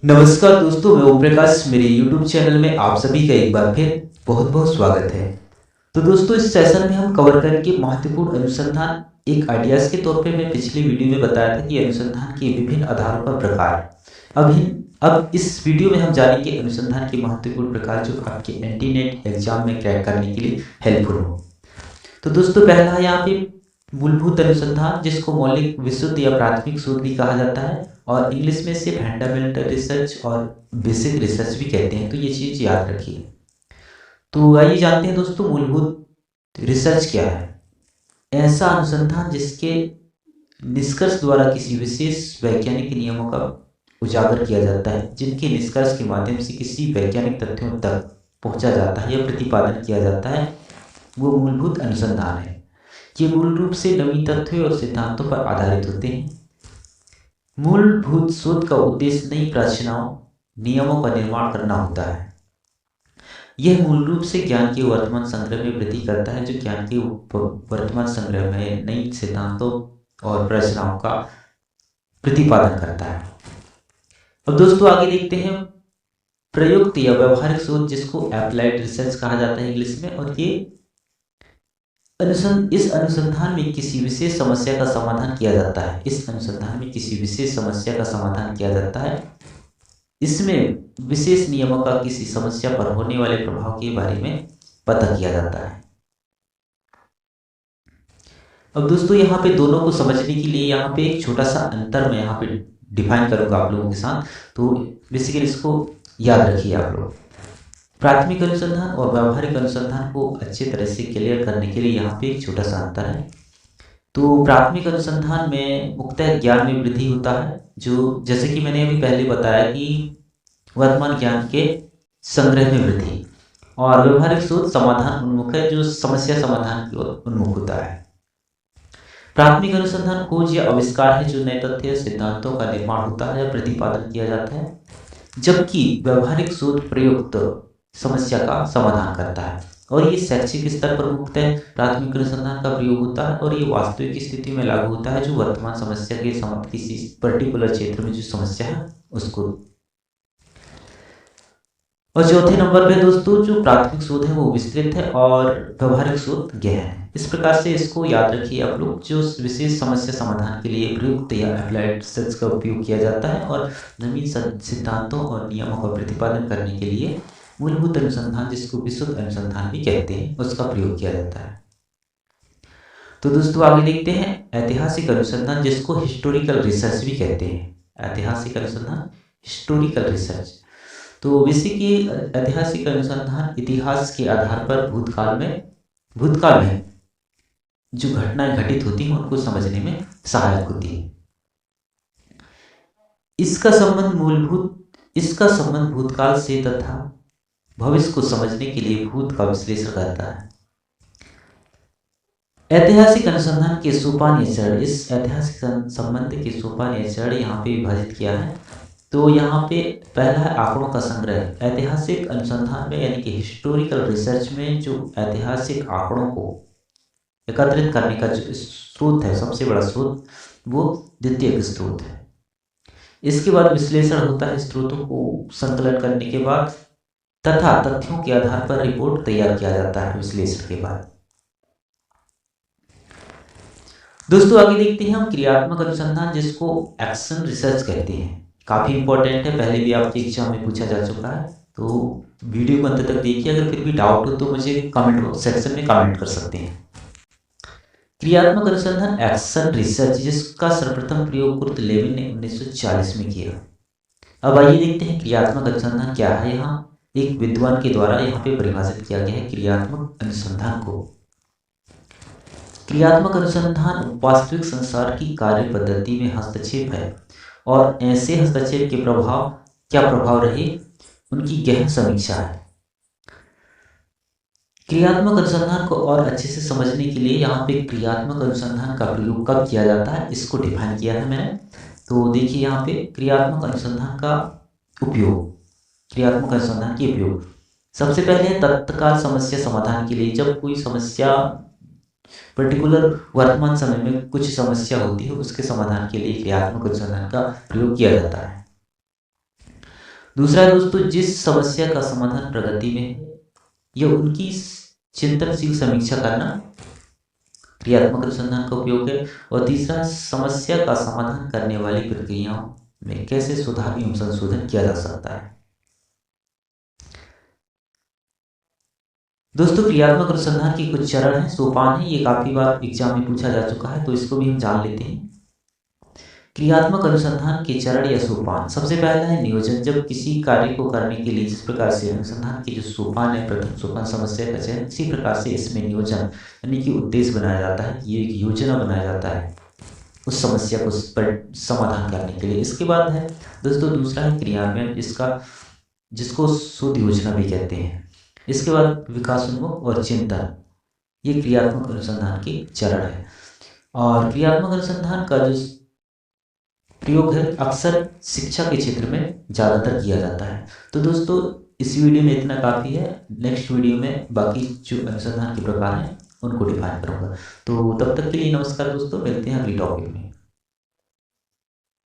नमस्कार दोस्तों, मैं ओम प्रकाश। मेरे YouTube चैनल में आप सभी का एक बार फिर बहुत बहुत स्वागत है। तो दोस्तों, इस सेशन में हम कवर करेंगे महत्वपूर्ण अनुसंधान। एक आइडियाज़ के तौर पे मैं पिछली वीडियो में बताया था कि अनुसंधान के विभिन्न आधारों पर प्रकार। अब इस वीडियो में हम जानेंगे अनुसंधान के महत्वपूर्ण प्रकार जो आपके एंटी नेट एग्जाम में क्रैक करने के लिए हेल्पफुल हो। तो दोस्तों, पहला है यहाँ पे मूलभूत अनुसंधान, जिसको मौलिक विशुद्ध या प्राथमिक शोध भी कहा जाता है और इंग्लिश में इसे फंडामेंटल रिसर्च और बेसिक रिसर्च भी कहते हैं। तो ये चीज़ याद रखिए। तो आइए जानते हैं दोस्तों, मूलभूत रिसर्च क्या है। ऐसा अनुसंधान जिसके निष्कर्ष द्वारा किसी विशेष वैज्ञानिक नियमों का उजागर किया जाता है, जिनके निष्कर्ष के माध्यम से किसी वैज्ञानिक तथ्यों तक पहुंचा जाता है या प्रतिपादन किया जाता है, वो मूलभूत अनुसंधान है। ये मूल रूप से नवीन तथ्यों और सिद्धांतों पर आधारित होते हैं। मूलभूत शोध का उद्देश्य नई प्राचीनाओं नियमों का निर्माण करना होता है। यह मूल रूप से ज्ञान के वर्तमान संग्रह में वृद्धि करता है, जो ज्ञान के वर्तमान संग्रह में नई सिद्धांतों और प्रचनाओं का प्रतिपादन करता है। अब दोस्तों आगे देखते हैं प्रयुक्त या व्यवहारिक शोध, जिसको एप्लाइड रिसर्च कहा जाता है इंग्लिश में। और ये इस अनुसंधान में किसी विशेष समस्या का समाधान किया जाता है। इस अनुसंधान में किसी विशेष समस्या का समाधान किया जाता है। इसमें विशेष नियमों का किसी समस्या पर होने वाले प्रभाव के बारे में पता किया जाता है। अब दोस्तों, यहाँ पे दोनों को समझने के लिए यहाँ पे एक छोटा सा अंतर मैं यहाँ पे डिफाइन करूंगा आप लोगों के साथ। तो बेसिकली इसको याद रखिए आप लोग। प्राथमिक अनुसंधान और व्यावहारिक अनुसंधान को अच्छी तरह से क्लियर करने के लिए यहाँ पे एक छोटा सा अंतर है। तो प्राथमिक अनुसंधान में मुख्यतः ज्ञान में वृद्धि होता है, जो जैसे कि मैंने अभी पहले बताया कि वर्तमान ज्ञान के संग्रह में वृद्धि। और व्यवहारिक शोध समाधान उन्मुख है, जो समस्या समाधान की ओर उन्मुख होता है। प्राथमिक अनुसंधान खोज या आविष्कार है, जो नए तथ्य सिद्धांतों का निर्माण होता है या प्रतिपादन किया जाता है, जबकि व्यवहारिक शोध प्रयुक्त समस्या का समाधान करता है। और ये शैक्षिक स्तर पर मुख्यतः प्राथमिक अनुसंधान का प्रयोग होता है और ये वास्तविक स्थिति में लागू होता है, जो वर्तमान समस्या के किसी पर्टिकुलर क्षेत्र में जो समस्या है उसको। और चौथे नंबर पे दोस्तों, जो प्राथमिक शोध है वो विस्तृत है और व्यवहारिक शोध गहन है। इस प्रकार से इसको याद रखिए आप लोग। जो विशेष समस्या समाधान के लिए प्रयुक्त या अप्लाइड रिसर्च का उपयोग किया जाता है और नवीन सिद्धांतों और नियमों का प्रतिपादन करने के लिए मूलभूत अनुसंधान, जिसको विशुद्ध अनुसंधान भी कहते हैं, उसका प्रयोग किया जाता है। तो दोस्तों आगे देखते हैं ऐतिहासिक अनुसंधान, जिसको हिस्टोरिकल रिसर्च भी कहते हैं। ऐतिहासिक अनुसंधान, हिस्टोरिकल रिसर्च। तो बेसिकली ऐतिहासिक अनुसंधान इतिहास के आधार पर भूतकाल में जो घटनाएं घटित होती हैं उनको समझने में सहायक होती है। इसका संबंध भूतकाल से तथा भविष्य को समझने के लिए भूत का विश्लेषण करता है। ऐतिहासिक अनुसंधान के सोपान या चरण, इस ऐतिहासिक संबंध के सोपान या चरण यहाँ पे विभाजित किया है। तो यहाँ पे पहला है आंकड़ों का संग्रह। ऐतिहासिक अनुसंधान में यानी कि हिस्टोरिकल रिसर्च में जो ऐतिहासिक आंकड़ों को एकत्रित करने का जो स्रोत है, सबसे बड़ा स्रोत, वो द्वितीयक स्रोत है। इसके बाद विश्लेषण होता है, स्रोतों को संकलन करने के बाद तथा तथ्यों के आधार पर रिपोर्ट तैयार किया जाता है विश्लेषण के बाद। दोस्तों आगे देखते हैं हम क्रियात्मक अनुसंधान, जिसको एक्शन रिसर्च कहते हैं। काफी इंपॉर्टेंट है, पहले भी आपके एग्जाम में पूछा जा चुका है। तो वीडियो को अंत तक देखिए। अगर फिर भी डाउट हो तो मुझे कमेंट सेक्शन में कमेंट कर सकते हैं। क्रियात्मक अनुसंधान एक्शन रिसर्च, जिसका सर्वप्रथम प्रयोग कुर्ट लेविन ने 1940 में किया। अब आइए देखते हैं क्रियात्मक अनुसंधान क्या है। यहाँ एक विद्वान के द्वारा यहाँ पे परिभाषित किया गया है क्रियात्मक अनुसंधान को। क्रियात्मक अनुसंधान वास्तविक संसार की कार्य पद्धति में हस्तक्षेप है और ऐसे हस्तक्षेप के क्या प्रभाव रहे, उनकी गहन समीक्षा है। क्रियात्मक अनुसंधान को और अच्छे से समझने के लिए यहाँ पे क्रियात्मक अनुसंधान का प्रयोग कब किया जाता है, इसको डिफाइन किया है मैंने। तो देखिए यहाँ पे क्रियात्मक अनुसंधान का उपयोग, क्रियात्मक अनुसंधान के उपयोग सबसे पहले तत्काल समस्या समाधान के लिए। जब कोई समस्या पर्टिकुलर वर्तमान समय में कुछ समस्या होती है, उसके समाधान के लिए क्रियात्मक अनुसंधान का प्रयोग किया जाता है। दूसरा है दोस्तों, जिस समस्या का समाधान प्रगति में है यह उनकी चिंतनशील समीक्षा करना क्रियात्मक अनुसंधान का उपयोग है। और तीसरा, समस्या का समाधान करने वाली प्रक्रियाओं में कैसे सुधार एवं संशोधन किया जा सकता है। दोस्तों, क्रियात्मक अनुसंधान के कुछ चरण हैं, सोपान है, ये काफी बार एग्जाम में पूछा जा चुका है, तो इसको भी हम जान लेते हैं। क्रियात्मक अनुसंधान के चरण या सोपान। सबसे पहला है नियोजन। जब किसी कार्य को करने के लिए जिस प्रकार से अनुसंधान के जो सोपान है, प्रथम सोपान समस्या का चयन, इसी प्रकार से इसमें नियोजन यानी कि उद्देश्य बनाया जाता है, ये एक योजना बनाया जाता है उस समस्या को समाधान करने के लिए। इसके बाद है दोस्तों दूसरा है क्रियान्वयन, जिसको शुद्ध योजना भी कहते हैं। इसके बाद विकासोन्मुख और चिंतन, ये क्रियात्मक अनुसंधान के चरण है। और क्रियात्मक अनुसंधान का जो प्रयोग है अक्सर शिक्षा के क्षेत्र में ज़्यादातर किया जाता है। तो दोस्तों इस वीडियो में इतना काफ़ी है। नेक्स्ट वीडियो में बाकी जो अनुसंधान के प्रकार हैं उनको डिफाइन करूँगा। तो तब तक के लिए नमस्कार दोस्तों, मिलते हैं अगली टॉपिक में।